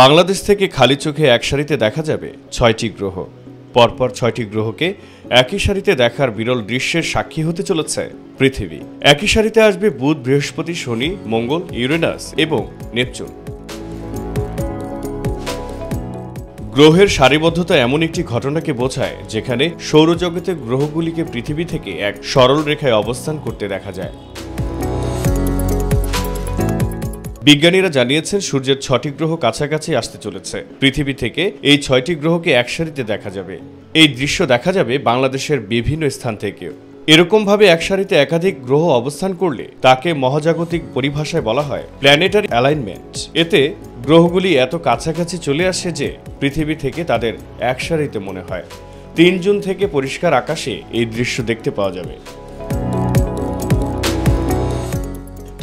বাংলাদেশ থেকে খালি চোখে এক সারিতে দেখা যাবে ৬টি গ্রহ। পরপর ৬টি গ্রহকে একই সারিতে দেখার বিরল দৃশ্যের সাক্ষী হতে চলেছে পৃথিবী। একই সারিতে আসবে বুধ, বৃহস্পতি, শনি, মঙ্গল, ইউরেনাস এবং নেপচুন। গ্রহের সারিবদ্ধতা এমন একটি ঘটনাকে বোঝায় যেখানে সৌরজগতের গ্রহগুলিকে পৃথিবী থেকে এক সরল রেখায় অবস্থান করতে দেখা যায়। বিজ্ঞানীরা জানিয়েছেন সূর্যের ৬টি গ্রহ কাছাকাছি আসতে চলেছে। পৃথিবী থেকে এই ৬টি গ্রহকে এক সারিতে দেখা যাবে। এই দৃশ্য দেখা যাবে বাংলাদেশের বিভিন্ন স্থান থেকেও। এরকমভাবে এক সারিতে একাধিক গ্রহ অবস্থান করলে তাকে মহাজাগতিক পরিভাষায় বলা হয় প্ল্যানেটারি অ্যালাইনমেন্ট। এতে গ্রহগুলি এত কাছাকাছি চলে আসে যে পৃথিবী থেকে তাদের এক সারিতে মনে হয়। ৩ জুন থেকে পরিষ্কার আকাশে এই দৃশ্য দেখতে পাওয়া যাবে।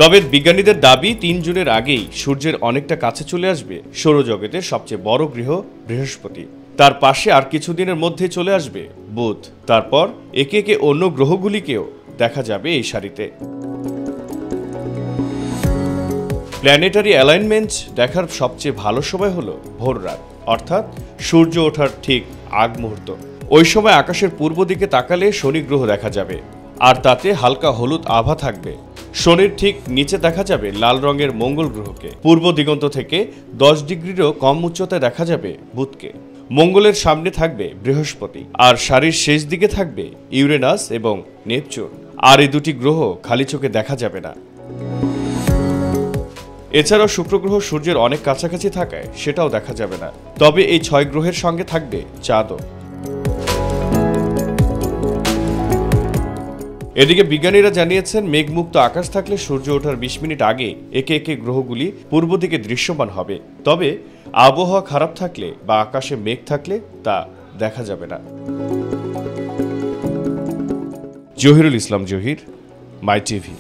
তবে বিজ্ঞানীদের দাবি ৩ জুনের আগেই সূর্যের অনেকটা কাছে চলে আসবে সৌরজগতের সবচেয়ে বড় গ্রহ বৃহস্পতি। তার পাশে আর কিছুদিনের মধ্যেই চলে আসবে বুধ। তারপর একে একে অন্য গ্রহগুলিকেও দেখা যাবে এই সারিতে। প্ল্যানেটারি অ্যালাইনমেন্ট দেখার সবচেয়ে ভালো সময় হলো ভোর রাত, অর্থাৎ সূর্য ওঠার ঠিক আগ মুহূর্ত। ওই সময় আকাশের পূর্ব দিকে তাকালে শনি গ্রহ দেখা যাবে, আর তাতে হালকা হলুদ আভা থাকবে। শনির ঠিক নিচে দেখা যাবে লাল রঙের মঙ্গল গ্রহকে। পূর্ব দিগন্ত থেকে 10 ডিগ্রিরও কম উচ্চতায় দেখা যাবে বুধকে। মঙ্গলের সামনে থাকবে বৃহস্পতি, আর সারির শেষ দিকে থাকবে ইউরেনাস এবং নেপচুন। আর এই দুটি গ্রহ খালি চোখে দেখা যাবে না। এছাড়াও শুক্র গ্রহ সূর্যের অনেক কাছাকাছি থাকায় সেটাও দেখা যাবে না। তবে এই 6 গ্রহের সঙ্গে থাকবে চাঁদও। এদিকে বিজ্ঞানীরা জানিয়েছেন মেঘমুক্ত আকাশ থাকলে সূর্য ওঠার 20 মিনিট আগে একে একে গ্রহগুলি পূর্ব দিকে দৃশ্যমান হবে। তবে আবহাওয়া খারাপ থাকলে বা আকাশে মেঘ থাকলে তা দেখা যাবে না। জহিরুল ইসলাম জহির, মাই টিভি।